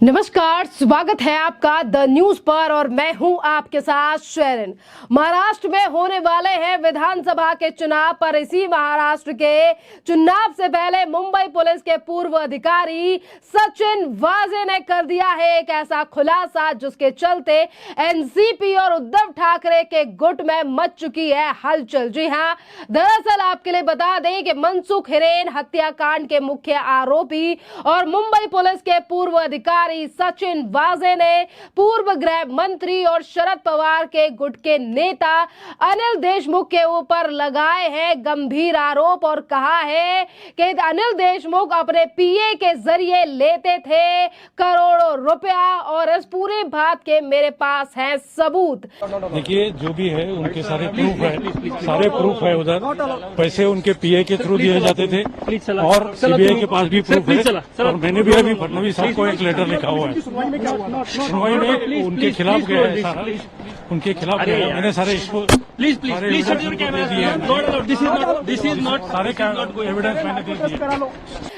नमस्कार, स्वागत है आपका द न्यूज पर और मैं हूं आपके साथ शेरन। महाराष्ट्र में होने वाले हैं विधानसभा के चुनाव पर इसी महाराष्ट्र के चुनाव से पहले मुंबई पुलिस के पूर्व अधिकारी सचिन वाजे ने कर दिया है एक ऐसा खुलासा जिसके चलते एनसीपी और उद्धव ठाकरे के गुट में मच चुकी है हलचल। जी हां, दरअसल आपके लिए बता दें कि मनसुख हिरेन हत्याकांड के मुख्य आरोपी और मुंबई पुलिस के पूर्व अधिकारी सचिन वाजे ने पूर्व गृह मंत्री और शरद पवार के गुट के नेता अनिल देशमुख के ऊपर लगाए हैं गंभीर आरोप और कहा है कि अनिल देशमुख अपने पीए के जरिए लेते थे करोड़ों रुपया और इस पूरी बात के मेरे पास है सबूत। देखिए, जो भी है उनके सारे प्रूफ है उधर पैसे उनके पीए के थ्रू दिए जाते थे और सीबीआई के पास भी प्रूफ है और मैंने भी अभी फडणवीस साहब को एक लेटर लिखा हुआ है। सुनवाई में उनके खिलाफ गया है, सारा उनके खिलाफ गया है। मैंने सारे प्लीज सारे एविडेंस मैंने दे दिए।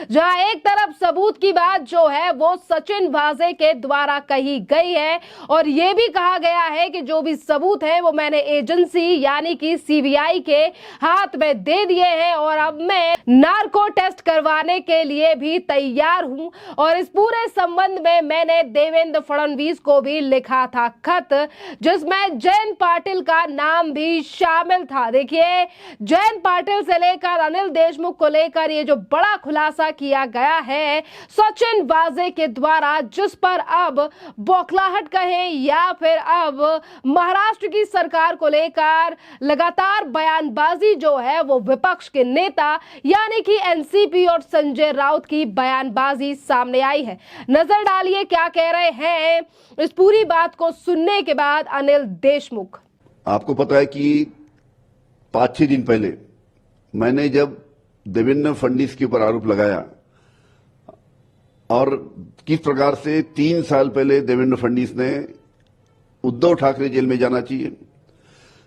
जहां एक तरफ सबूत की बात जो है वो सचिन वाजे के द्वारा कही गई है और ये भी कहा गया है कि जो भी सबूत है वो मैंने एजेंसी यानी कि सीबीआई के हाथ में दे दिए हैं और अब मैं नार्को टेस्ट करवाने के लिए भी तैयार हूं। और इस पूरे संबंध में मैंने देवेंद्र फडणवीस को भी लिखा था खत, जिसमें जयंत पाटिल का नाम भी शामिल था। देखिए, जयंत पाटिल से लेकर अनिल देशमुख को लेकर ये जो बड़ा खुलासा किया गया है सचिन वाजे के द्वारा, जिस पर अब बौखलाहट कहें या फिर अब महाराष्ट्र की सरकार को लेकर लगातार बयानबाजी जो है वो विपक्ष के नेता यानी कि एनसीपी और संजय राउत की बयानबाजी सामने आई है। नजर डालिए क्या कह रहे हैं इस पूरी बात को सुनने के बाद अनिल देशमुख। आपको पता है कि 5-6 दिन पहले मैंने जब देवेंद्र फडणवीस के ऊपर आरोप लगाया और किस प्रकार से 3 साल पहले देवेंद्र फडणवीस ने उद्धव ठाकरे जेल में जाना चाहिए,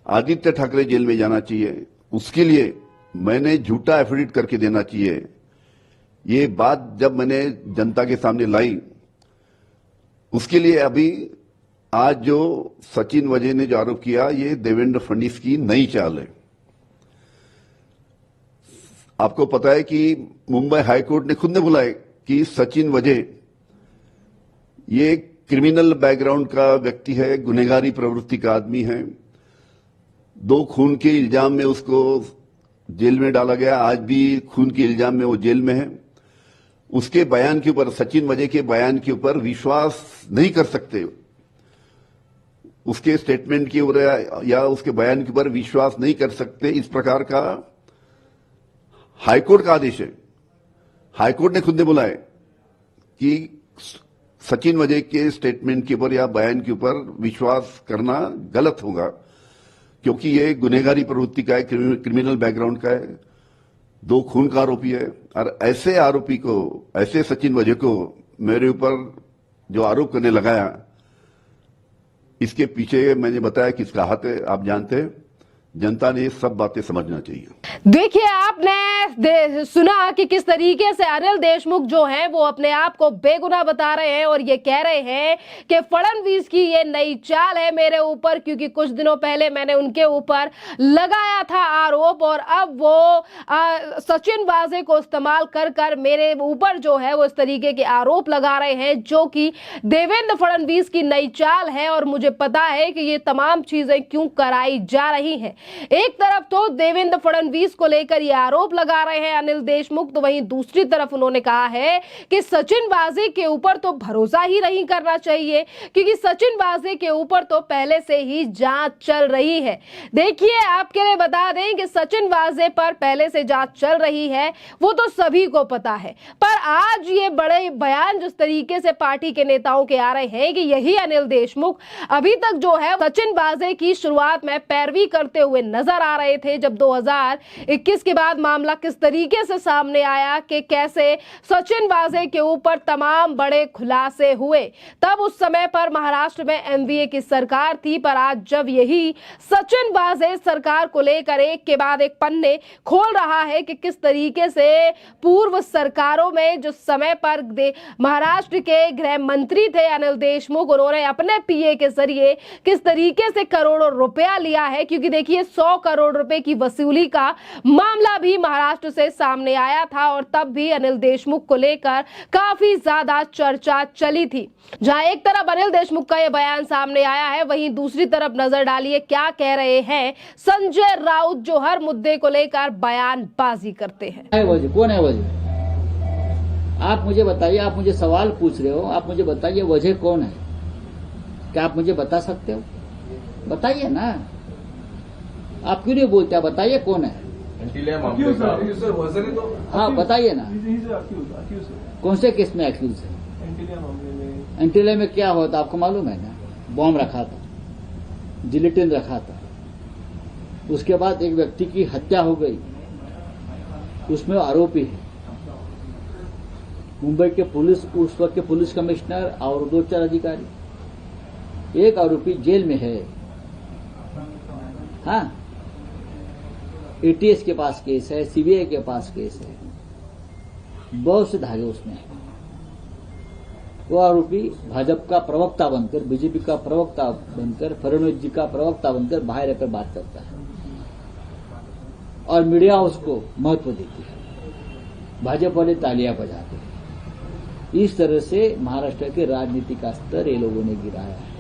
आदित्य ठाकरे जेल में जाना चाहिए, उसके लिए मैंने झूठा एफिडेविट करके देना चाहिए, ये बात जब मैंने जनता के सामने लाई, उसके लिए अभी आज जो सचिन वाजे ने जो आरोप किया ये देवेंद्र फडणवीस की नई चाल है। आपको पता है कि मुंबई हाईकोर्ट ने खुद ने बोला है कि सचिन वाजे ये क्रिमिनल बैकग्राउंड का व्यक्ति है, गुनहगारी प्रवृत्ति का आदमी है। 2 खून के इल्जाम में उसको जेल में डाला गया, आज भी खून के इल्जाम में वो जेल में है। उसके बयान के ऊपर, सचिन वाजे के बयान के ऊपर विश्वास नहीं कर सकते, उसके स्टेटमेंट के ऊपर या उसके बयान के ऊपर विश्वास नहीं कर सकते, इस प्रकार का हाईकोर्ट का आदेश है। हाईकोर्ट ने खुद ने बोला है कि सचिन वाजे के स्टेटमेंट के ऊपर या बयान के ऊपर विश्वास करना गलत होगा क्योंकि ये गुनहगारी प्रवृत्ति का है, क्रिमिनल बैकग्राउंड का है, 2 खून का आरोपी है। और ऐसे आरोपी को, ऐसे सचिन वाजे को मेरे ऊपर जो आरोप करने लगाया, इसके पीछे मैंने बताया किसका हाथ है, आप जानते हैं। जनता ने सब बातें समझना चाहिए। देखिए, आपने सुना कि किस तरीके से अनिल देशमुख जो हैं वो अपने आप को बेगुनाह बता रहे हैं और ये कह रहे हैं कि फडणवीस की ये नई चाल है मेरे ऊपर, क्योंकि कुछ दिनों पहले मैंने उनके ऊपर लगाया था आरोप और अब वो सचिन वाजे को इस्तेमाल कर कर मेरे ऊपर जो है वो इस तरीके के आरोप लगा रहे हैं जो कि देवेंद्र फडणवीस की नई चाल है और मुझे पता है कि ये तमाम चीजें क्यों कराई जा रही हैं। एक तरफ तो देवेंद्र फडणवीस को लेकर ये आरोप लगा रहे हैं अनिल देशमुख, तो वहीं दूसरी तरफ उन्होंने कहा है कि सचिन वाजे के ऊपर तो भरोसा ही नहीं करना चाहिए क्योंकि सचिन वाजे के ऊपर तो पहले से ही जांच चल रही है। देखिए, आपके लिए बता दें कि सचिन वाजे पर पहले से जांच चल रही है वो तो सभी को पता है, पर आज ये बड़े बयान जिस तरीके से पार्टी के नेताओं के आ रहे हैं कि यही अनिल देशमुख अभी तक जो है सचिन वाजे की शुरुआत में पैरवी करते हुए हुए नजर आ रहे थे जब 2021 के बाद मामला किस तरीके से सामने आया कि कैसे सचिन वाजे के ऊपर तमाम बड़े खुलासे हुए। तब उस समय पर महाराष्ट्र में एनडीए की सरकार थी, पर आज जब यही सचिन वाजे सरकार को लेकर एक के बाद एक पन्ने खोल रहा है कि किस तरीके से पूर्व सरकारों में जो समय पर महाराष्ट्र के गृह मंत्री थे अनिल देशमुख, उन्होंने अपने पीए के जरिए किस तरीके से करोड़ों रुपया लिया है। क्योंकि देखिए 100 करोड़ रुपए की वसूली का मामला भी महाराष्ट्र से सामने आया था और तब भी अनिल देशमुख को लेकर काफी ज्यादा चर्चा चली थी। जहां एक तरफ अनिल देशमुख का यह बयान सामने आया है, वहीं दूसरी तरफ नजर डालिए क्या कह रहे हैं संजय राउत, जो हर मुद्दे को लेकर बयानबाजी करते हैं। कौन है वजह? आप मुझे बताइए, आप मुझे सवाल पूछ रहे हो, आप मुझे बताइए वजह कौन है? क्या आप मुझे बता सकते हो? बताइए ना, आप क्यों नहीं बोलते? बताइए कौन है? हाँ बताइए ना, कौन से केस में एक्यूज है? एंटीलिया में क्या हुआ था आपको मालूम है ना? बॉम्ब रखा था, जिलेटिन रखा था, उसके बाद एक व्यक्ति की हत्या हो गई, उसमें आरोपी है मुंबई के पुलिस, उस वक्त के पुलिस कमिश्नर और 2-4 अधिकारी। एक आरोपी जेल में है। हाँ, एटीएस के पास केस है, सीबीआई के पास केस है, बहुत से धागे उसमें है। वो आरोपी भाजपा का प्रवक्ता बनकर, बीजेपी का प्रवक्ता बनकर, फडणवीस जी का प्रवक्ता बनकर बाहर रहकर बात करता है और मीडिया उसको महत्व देती है, भाजपा वाले तालियां बजाते हैं। इस तरह से महाराष्ट्र के राजनीति का स्तर ये लोगों ने गिराया है।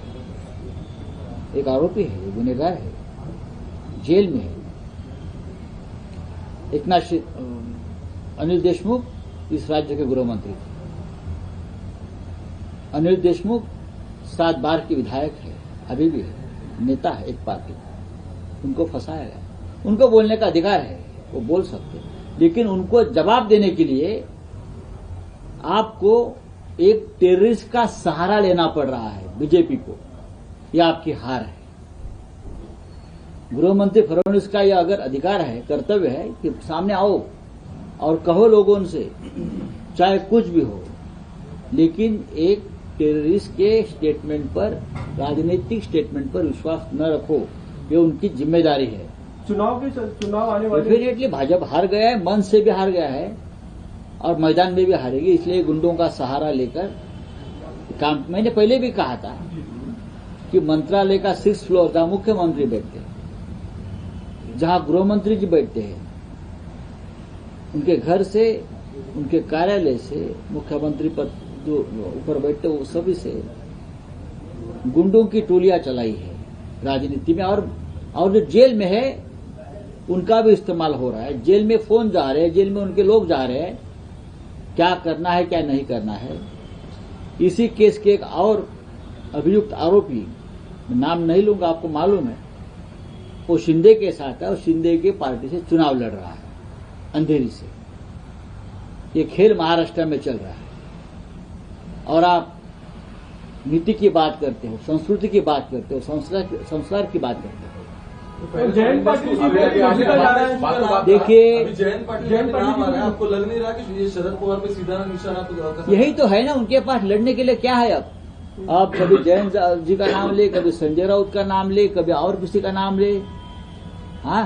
एक आरोपी है, गुनहगार है, जेल में है। अनिल देशमुख इस राज्य के गृह मंत्री थे। अनिल देशमुख 7 बार के विधायक है, अभी भी है, नेता है एक पार्टी का। उनको फंसाया गया। उनको बोलने का अधिकार है, वो बोल सकते हैं, लेकिन उनको जवाब देने के लिए आपको एक टेररिस्ट का सहारा लेना पड़ रहा है बीजेपी को। यह आपकी हार है। गृह मंत्री फडणवीस का यह अगर अधिकार है, कर्तव्य है कि सामने आओ और कहो लोगों से, चाहे कुछ भी हो, लेकिन एक टेररिस्ट के स्टेटमेंट पर, राजनीतिक स्टेटमेंट पर विश्वास न रखो। ये उनकी जिम्मेदारी है। चुनाव आने वाले डेफिनेटली भाजपा हार गया है, मन से भी हार गया है और मैदान में भी हारेगी। इसलिए गुंडों का सहारा लेकर काम। मैंने पहले भी कहा था कि मंत्रालय का 6th फ्लोर जहां मुख्यमंत्री बैठते हैं, जहां गृह मंत्री जी बैठते हैं, उनके घर से, उनके कार्यालय से, मुख्यमंत्री पद जो ऊपर बैठते वो सभी से गुंडों की टोलियां चलाई है राजनीति में। और जो जेल में है उनका भी इस्तेमाल हो रहा है। जेल में फोन जा रहे हैं, जेल में उनके लोग जा रहे हैं, क्या करना है क्या नहीं करना है। इसी केस के एक और अभियुक्त आरोपी, नाम नहीं लूंगा, आपको मालूम है, वो शिंदे के साथ है और शिंदे के पार्टी से चुनाव लड़ रहा है अंधेरी से। ये खेल महाराष्ट्र में चल रहा है और आप नीति की बात करते हो, संस्कृति की बात करते हो, संस्कार की बात करते हो। जयंत पाटिल देखिए, आपको लग नहीं रहा कि शरद पवार पे सीधा निशाना? यही तो है ना, उनके पास लड़ने के लिए क्या है। अब कभी जयंत जी का नाम ले, कभी संजय राउत का नाम ले, कभी और किसी का नाम ले। हाँ,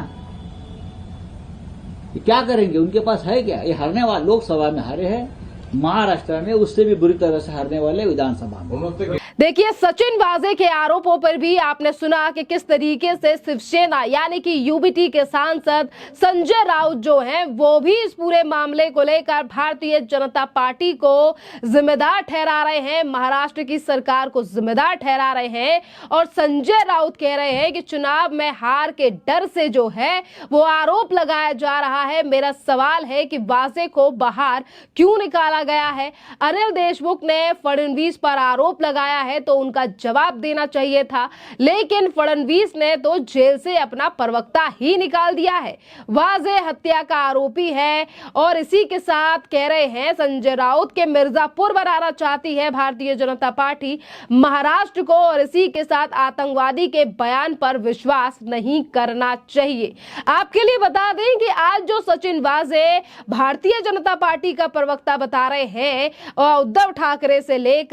ये क्या करेंगे? उनके पास है क्या? ये हारने वाले, लोकसभा में हारे हैं, महाराष्ट्र में उससे भी बुरी तरह से हारने वाले विधानसभा में। देखिए, सचिन वाजे के आरोपों पर भी आपने सुना कि किस तरीके से शिवसेना यानी कि यूबीटी के सांसद संजय राउत जो हैं वो भी इस पूरे मामले को लेकर भारतीय जनता पार्टी को जिम्मेदार ठहरा रहे हैं, महाराष्ट्र की सरकार को जिम्मेदार ठहरा रहे हैं। और संजय राउत कह रहे हैं कि चुनाव में हार के डर से जो है वो आरोप लगाया जा रहा है। मेरा सवाल है कि वाजे को बाहर क्यों निकाला कहा गया है। अनिल देशमुख ने फडणवीस पर आरोप लगाया है तो उनका जवाब देना चाहिए था, लेकिन फडणवीस ने तो जेल से अपना प्रवक्ता ही निकाल दिया है। वाजे हत्या का आरोपी है और इसी के साथ कह रहे हैं संजय राउत के मिर्जापुर बनाना चाहती है भारतीय जनता पार्टी महाराष्ट्र को, और इसी के साथ आतंकवादी के बयान पर विश्वास नहीं करना चाहिए। आपके लिए बता दें कि आज जो सचिन वाजे भारतीय जनता पार्टी का प्रवक्ता बता रहे हैं उद्धव ठाकरे से लेकर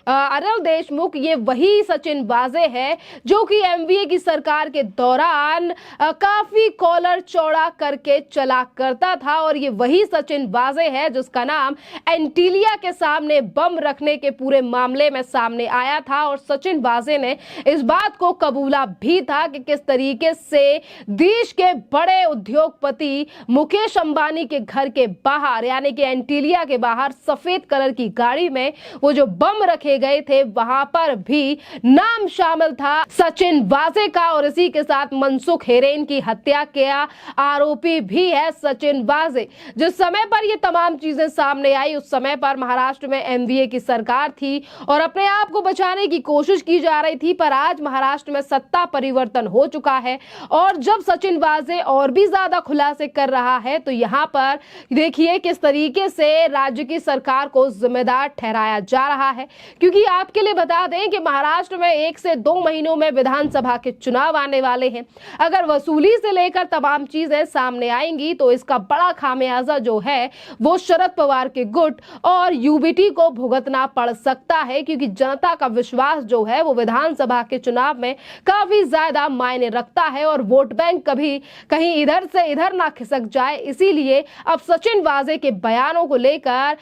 अनिल देशमुख, ये वही सचिन वाजे है जो कि एमवीए की सरकार के दौरान काफी कॉलर चौड़ा करके चला करता था, और ये वही सचिन वाजे है जिसका नाम एंटीलिया के सामने बम रखने के पूरे मामले में सामने आया था। और सचिन वाजे ने इस बात को कबूला भी था कि किस तरीके से देश के बड़े उद्योगपति मुकेश अंबानी के घर के बाहर यानी कि एंटीलिया के बाहर सफेद कलर की गाड़ी में वो जो बम रखे गए थे वहां पर भी नाम शामिल था सचिन वाजे का, और इसी के साथ मनसुख हिरेन की हत्या का आरोपी भी है सचिन वाजे। जिस समय पर ये तमाम चीजें सामने आई उस समय पर महाराष्ट्र में एमवीए की सरकार थी और अपने आप को बचाने की कोशिश की जा रही थी, पर आज महाराष्ट्र में सत्ता परिवर्तन हो चुका है और जब सचिन वाजे और भी ज्यादा खुलासे कर रहा है तो यहाँ पर देखिए किस तरीके से राज्य की सरकार को जिम्मेदार ठहराया जा रहा है। क्योंकि आपके लिए बता दें कि महाराष्ट्र में 1 से 2 महीनों में विधानसभा के चुनाव आने वाले हैं। अगर वसूली से लेकर तमाम चीजें सामने आएंगी तो इसका बड़ा खामियाजा जो है वो शरद पवार के गुट और यूबीटी को भुगतना पड़ सकता है, क्योंकि जनता का विश्वास जो है वो विधानसभा के चुनाव में काफी ज्यादा मायने रखता है और वोट बैंक कभी कहीं इधर से इधर ना खिसक जाए। इसीलिए अब सचिन वाजे के बयानों को लेकर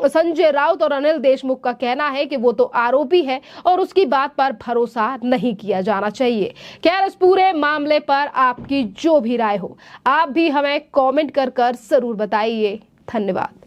संजय राउत और अनिल देशमुख का कहना है कि वो तो आरोपी है और उसकी बात पर भरोसा नहीं किया जाना चाहिए। खैर, इस पूरे मामले पर आपकी जो भी राय हो आप भी हमें कमेंट कर जरूर बताइए। धन्यवाद।